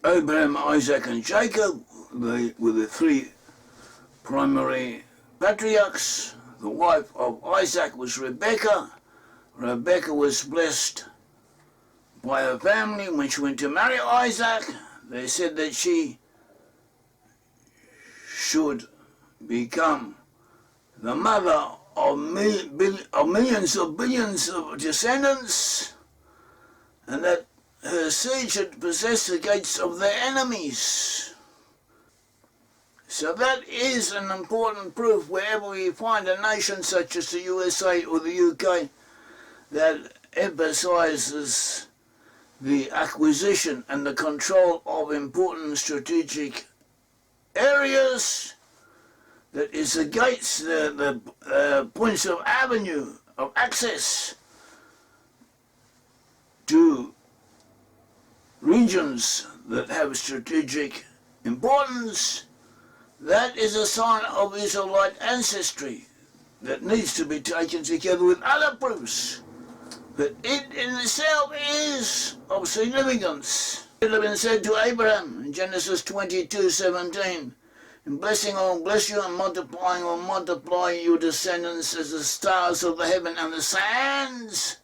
Abraham, Isaac and Jacob were the three primary patriarchs. The wife of Isaac was Rebekah. Rebekah was blessed by her family when she went to marry Isaac. They said that she should become the mother of millions of billions of descendants, and that her seed should possess the gates of their enemies. So that is an important proof wherever we find a nation such as the USA or the UK that emphasizes the acquisition and the control of important strategic areas. That is the gates, the points of avenue of access to regions that have strategic importance. That is a sign of Israelite ancestry that needs to be taken together with other proofs that it in itself is of significance. It had been said to Abraham in Genesis 22:17, "In blessing I will bless you, and multiplying I will multiply your descendants as the stars of the heaven and the sands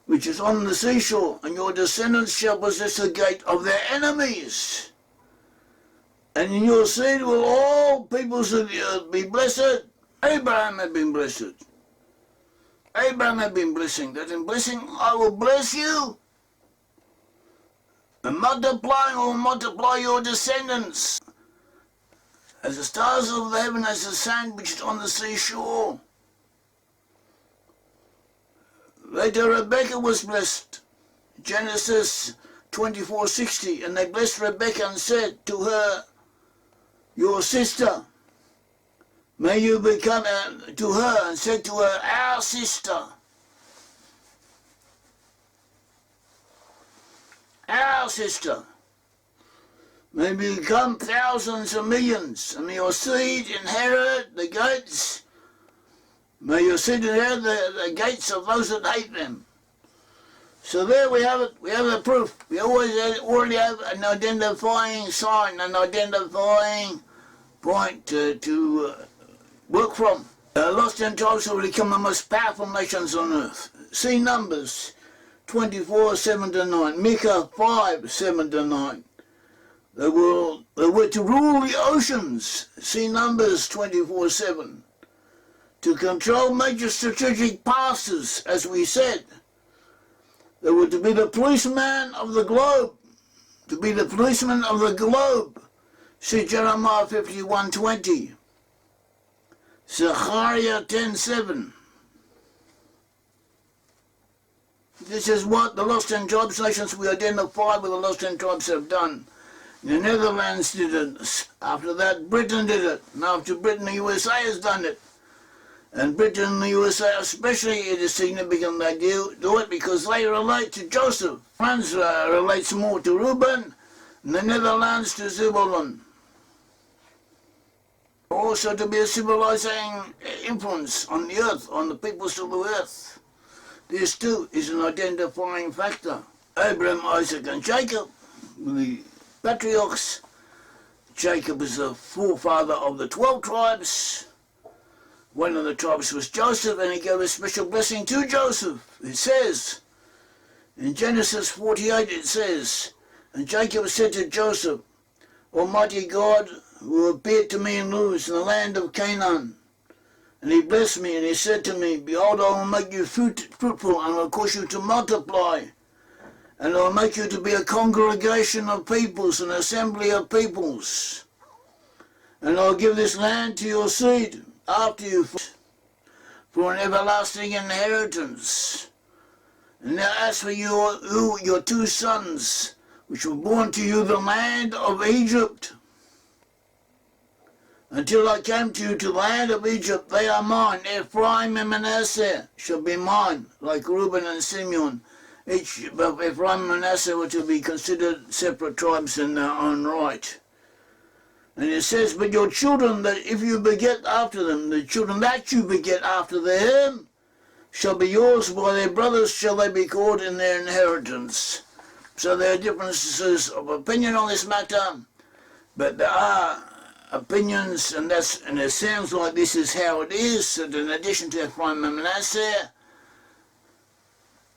which is on the seashore, and your descendants shall possess the gate of their enemies. And in your seed will all peoples of the earth be blessed." Abraham had been blessed. Abraham had been blessing. That in blessing I will bless you, and multiplying I will multiply your descendants as the stars of the heaven, as the sand which is on the seashore. Later Rebekah was blessed. Genesis 24:60, and they blessed Rebekah and said to her, "Your sister." May you become to her, and said to her, "Our sister." Our sister. May become thousands and millions, and may your seed inherit the gates. May your seed inherit the gates of those that hate them. So there we have it. We have the proof. We already have an identifying sign, an identifying point to work from. The lost ten tribes will become the most powerful nations on earth. See Numbers 24:7-9, Micah 5:7-9. They were to rule the oceans. See Numbers 24:7. To control major strategic passes, as we said. They were to be the policeman of the globe. To be the policeman of the globe. See Jeremiah 51:20. Zechariah 10:7. This is what the lost ten tribes nations we identified with the lost ten tribes have done. The Netherlands did it. After that, Britain did it. And after Britain, the USA has done it. And Britain and the USA especially, it is significant they do it because they relate to Joseph. France relates more to Reuben, and the Netherlands to Zebulun. Also to be a civilizing influence on the earth, on the peoples of the earth. This too is an identifying factor. Abraham, Isaac and Jacob, the patriarchs. Jacob is the forefather of the 12 tribes. One of the tribes was Joseph, and he gave a special blessing to Joseph. It says, in Genesis 48 it says, "And Jacob said to Joseph, Almighty God who appeared to me in Luz in the land of Canaan. And he blessed me, and he said to me, Behold, I will make you fruitful, and will cause you to multiply. And I will make you to be a congregation of peoples, an assembly of peoples. And I will give this land to your seed after you for an everlasting inheritance. And now as for your 2 sons, which were born to you the land of Egypt, until I came to you to the land of Egypt, they are mine. Ephraim and Manasseh shall be mine, like Reuben and Simeon. Each of Ephraim and Manasseh were to be considered separate tribes in their own right. And it says, but your children, that if you beget after them, the children that you beget after them, shall be yours, by their brothers shall they be called in their inheritance. So there are differences of opinion on this matter, but there are opinions, and it sounds like this is how it is, that in addition to Ephraim and Manasseh,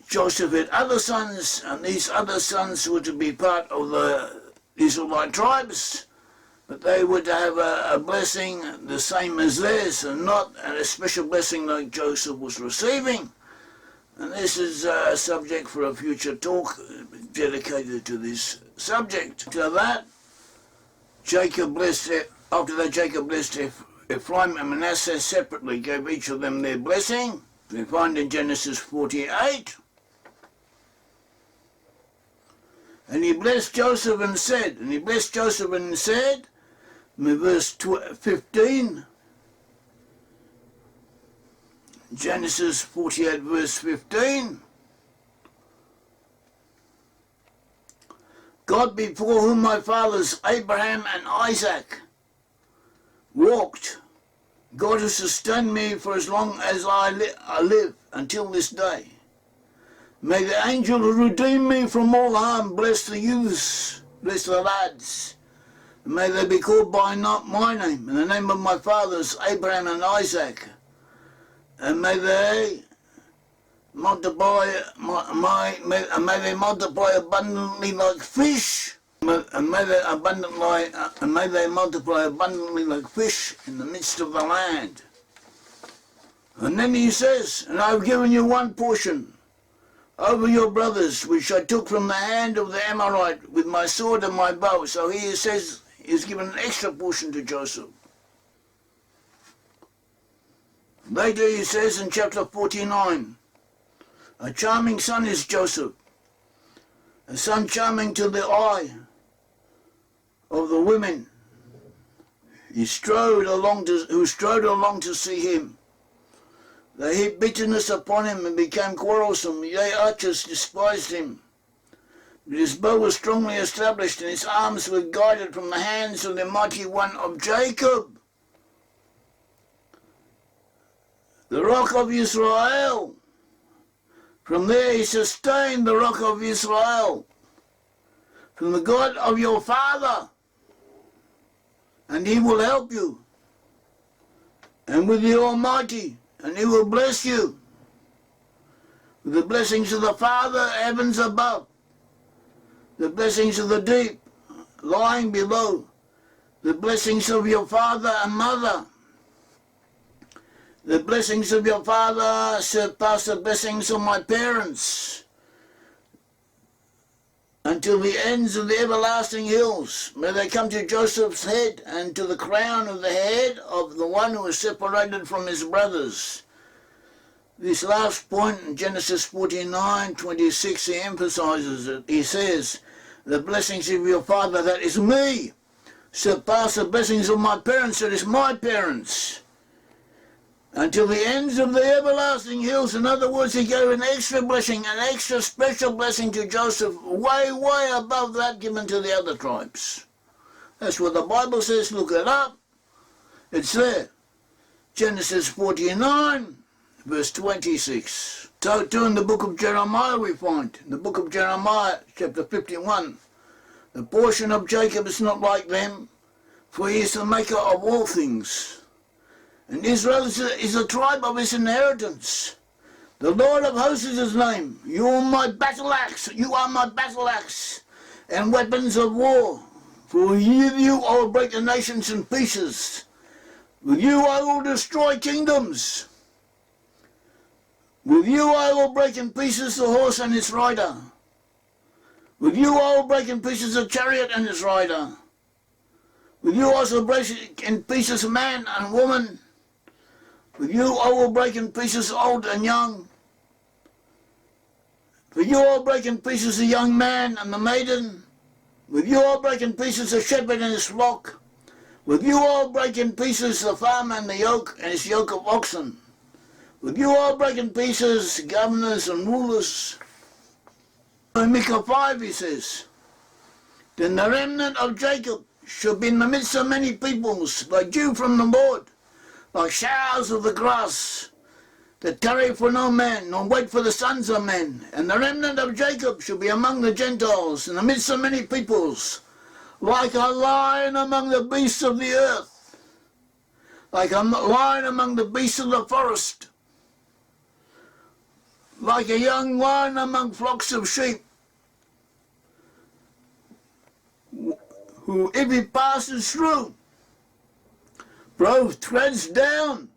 Joseph had other sons, and these other sons were to be part of the Israelite tribes, but they were to have a blessing the same as theirs, and not a special blessing like Joseph was receiving. And this is a subject for a future talk dedicated to this subject. After that, Jacob blessed Ephraim and Manasseh separately, gave each of them their blessing. We find in Genesis 48. And he blessed Joseph and said, in verse 15, Genesis 48 verse 15, God before whom my fathers Abraham and Isaac walked, God has sustained me for as long as I live until this day. May the angel who redeemed me from all harm bless the youths, bless the lads. May they be called by not my name, in the name of my fathers Abraham and Isaac. And may they multiply may they multiply abundantly like fish, and may they multiply abundantly like fish in the midst of the land. And then he says, and I have given you one portion over your brothers, which I took from the hand of the Amorite with my sword and my bow. So he says he's given an extra portion to Joseph. Later he says in chapter 49, a charming son is Joseph, a son charming to the eye of the women who strode along to see him. They heaped bitterness upon him and became quarrelsome. Yea, archers despised him. But his bow was strongly established, and his arms were guided from the hands of the mighty one of Jacob, the rock of Israel. From there he sustained the rock of Israel, from the God of your father, and he will help you, and with the Almighty, and he will bless you with the blessings of the Father, heavens above, the blessings of the deep lying below, the blessings of your father and mother. The blessings of your father surpass the blessings of my parents, until the ends of the everlasting hills. May they come to Joseph's head and to the crown of the head of the one who is separated from his brothers. This last point in Genesis 49:26, he emphasizes it. He says, the blessings of your father, that is me, surpass the blessings of my parents, that is my parents, until the ends of the everlasting hills. In other words, he gave an extra blessing, an extra special blessing to Joseph, way, way above that given to the other tribes. That's what the Bible says. Look it up. It's there. Genesis 49, verse 26. So too in the book of Jeremiah we find, in the book of Jeremiah, chapter 51, the portion of Jacob is not like them, for he is the maker of all things. And Israel is a tribe of his inheritance. The Lord of hosts is his name. You are my battle axe. You are my battle axe and weapons of war. For with you I will break the nations in pieces. With you I will destroy kingdoms. With you I will break in pieces the horse and its rider. With you I will break in pieces the chariot and its rider. With you also break in pieces man and woman. With you I will break in pieces old and young. With you I will break in pieces the young man and the maiden. With you I will break in pieces the shepherd and his flock. With you I will break in pieces the farmer and the yoke and his yoke of oxen. With you I will break in pieces governors and rulers. In Micah 5 he says, then the remnant of Jacob shall be in the midst of many peoples, like dew from the Lord, like showers of the grass. that tarry for no man, nor wait for the sons of men. And the remnant of Jacob shall be among the Gentiles, in the midst of many peoples, like a lion among the beasts of the earth, like a lion among the beasts of the forest, like a young lion among flocks of sheep, who if he passes through, both treads down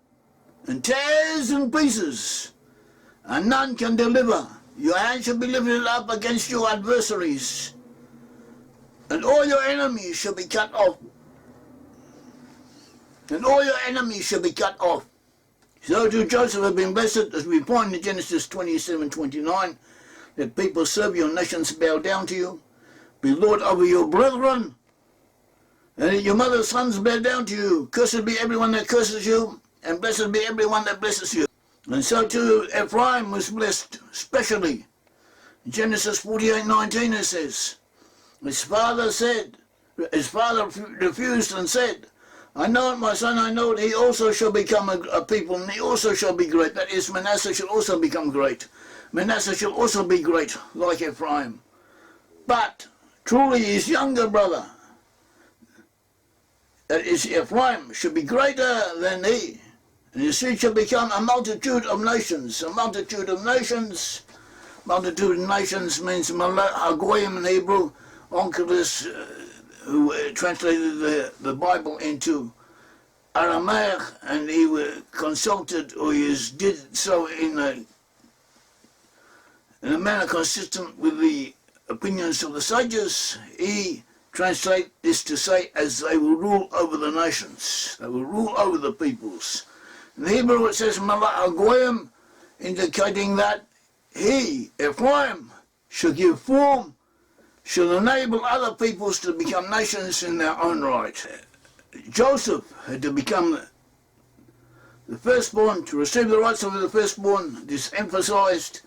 and tears in pieces, and none can deliver. Your hand shall be lifted up against your adversaries, and all your enemies shall be cut off. And all your enemies shall be cut off. So too Joseph had been blessed, as we find in Genesis 27:29, that people serve you and nations bow down to you. Be Lord over your brethren, and that your mother's sons bow down to you. Cursed be everyone that curses you, and blessed be everyone that blesses you. And so too Ephraim was blessed, especially. In Genesis 48:19 it says, his father refused and said, I know it, my son, I know it. He also shall become a people, and he also shall be great. That is, Manasseh shall also become great. Manasseh shall also be great, like Ephraim. But truly his younger brother, that is Ephraim, shall be greater than he. And his seed shall become a multitude of nations. A multitude of nations. Multitude of nations means Hagoyim in Hebrew. Onkelos, who translated the Bible into Aramaic, and he consulted, or he did so in a manner consistent with the opinions of the sages. He translates this to say, as they will rule over the nations, they will rule over the peoples. In the Hebrew it says Malach Hagoyim, indicating that he, Ephraim, shall give form, shall enable other peoples to become nations in their own right. Joseph had to become the firstborn, to receive the rights of the firstborn. This emphasized,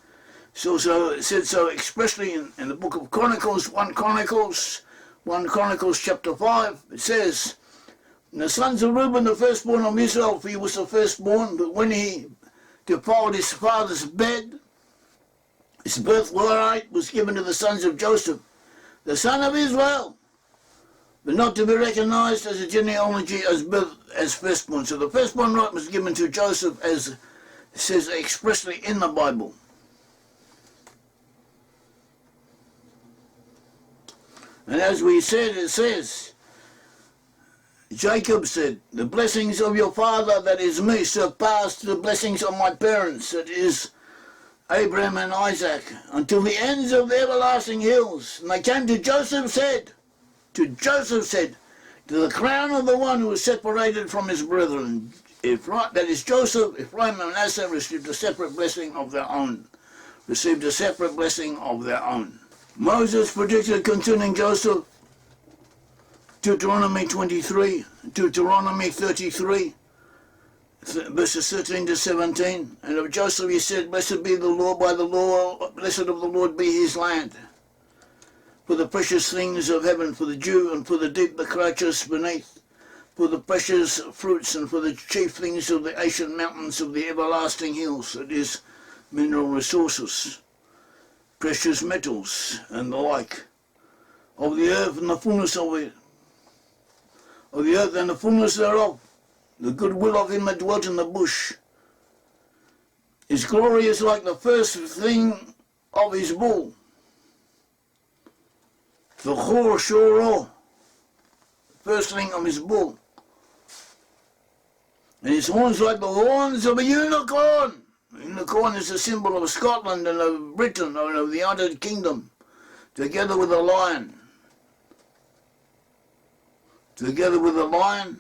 so it said so expressly in the book of Chronicles, 1 Chronicles chapter 5. It says, the sons of Reuben, the firstborn of Israel, for he was the firstborn, but when he defiled his father's bed, his birthright was given to the sons of Joseph, the son of Israel, but not to be recognized as a genealogy as firstborn. So the firstborn right was given to Joseph, as it says expressly in the Bible. And as we said, it says, Jacob said, the blessings of your father, that is me, surpassed the blessings of my parents, that is Abraham and Isaac, until the ends of the everlasting hills. And they came to Joseph said, to the crown of the one who was separated from his brethren. That is Joseph, Ephraim and Manasseh received a separate blessing of their own. Moses predicted concerning Joseph, Deuteronomy 23, Deuteronomy 33, verses 13 to 17. And of Joseph he said, blessed be the Lord by the law, blessed of the Lord be his land. For the precious things of heaven, for the dew, and for the deep that crouches beneath, for the precious fruits, and for the chief things of the ancient mountains of the everlasting hills, that is, mineral resources, precious metals, and the like, of the earth and the fullness of it, of the earth and the fullness thereof, the goodwill of him that dwelt in the bush. His glory is like the first thing of his bull, the chor shoro, first thing of his bull. And his horns like the horns of a unicorn. A unicorn is a symbol of Scotland and of Britain, and of the United Kingdom, together with a lion. Together with a lion.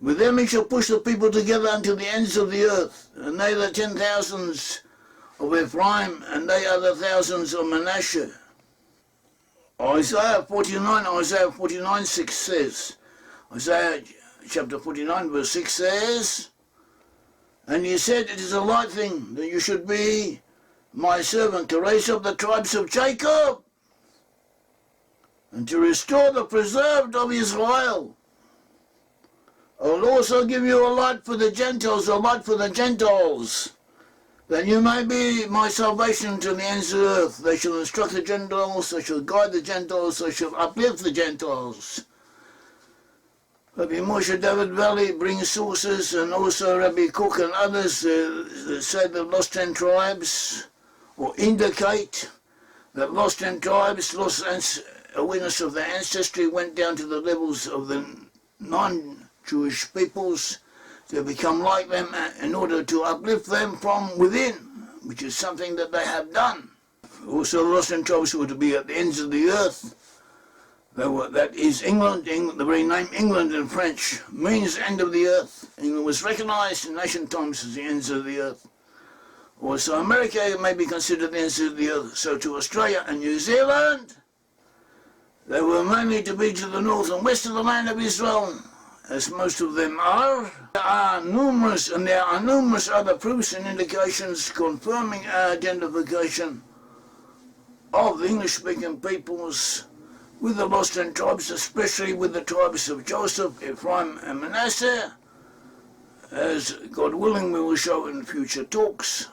With them he shall push the people together unto the ends of the earth, and they the 10,000s of Ephraim, and they are the thousands of Manasseh. Isaiah 49, 6 says, Isaiah chapter 49, verse 6 says, and he said, it is a light thing that you should be my servant, to raise up the tribes of Jacob, and to restore the preserved of Israel. I will also give you a light for the Gentiles, a light for the Gentiles, that you may be my salvation to the ends of the earth. They shall instruct the Gentiles, they shall guide the Gentiles, they shall uplift the Gentiles. Rabbi Moshe David Valley brings sources, and also Rabbi Cook and others that say the lost 10 tribes, or indicate that lost 10 tribes, lost awareness of their ancestry, went down to the levels of the non-Jewish peoples to become like them in order to uplift them from within, which is something that they have done. Also, the lost 10 tribes were to be at the ends of the earth. That is England. The very name England in French means end of the earth. England was recognized in ancient times as the ends of the earth. Also, America may be considered the ends of the earth. So to Australia and New Zealand, they were mainly to be to the north and west of the land of Israel, as most of them are. There are numerous other proofs and indications confirming our identification of the English-speaking peoples with the lost 10 tribes, especially with the tribes of Joseph, Ephraim and Manasseh, as God willing we will show in future talks.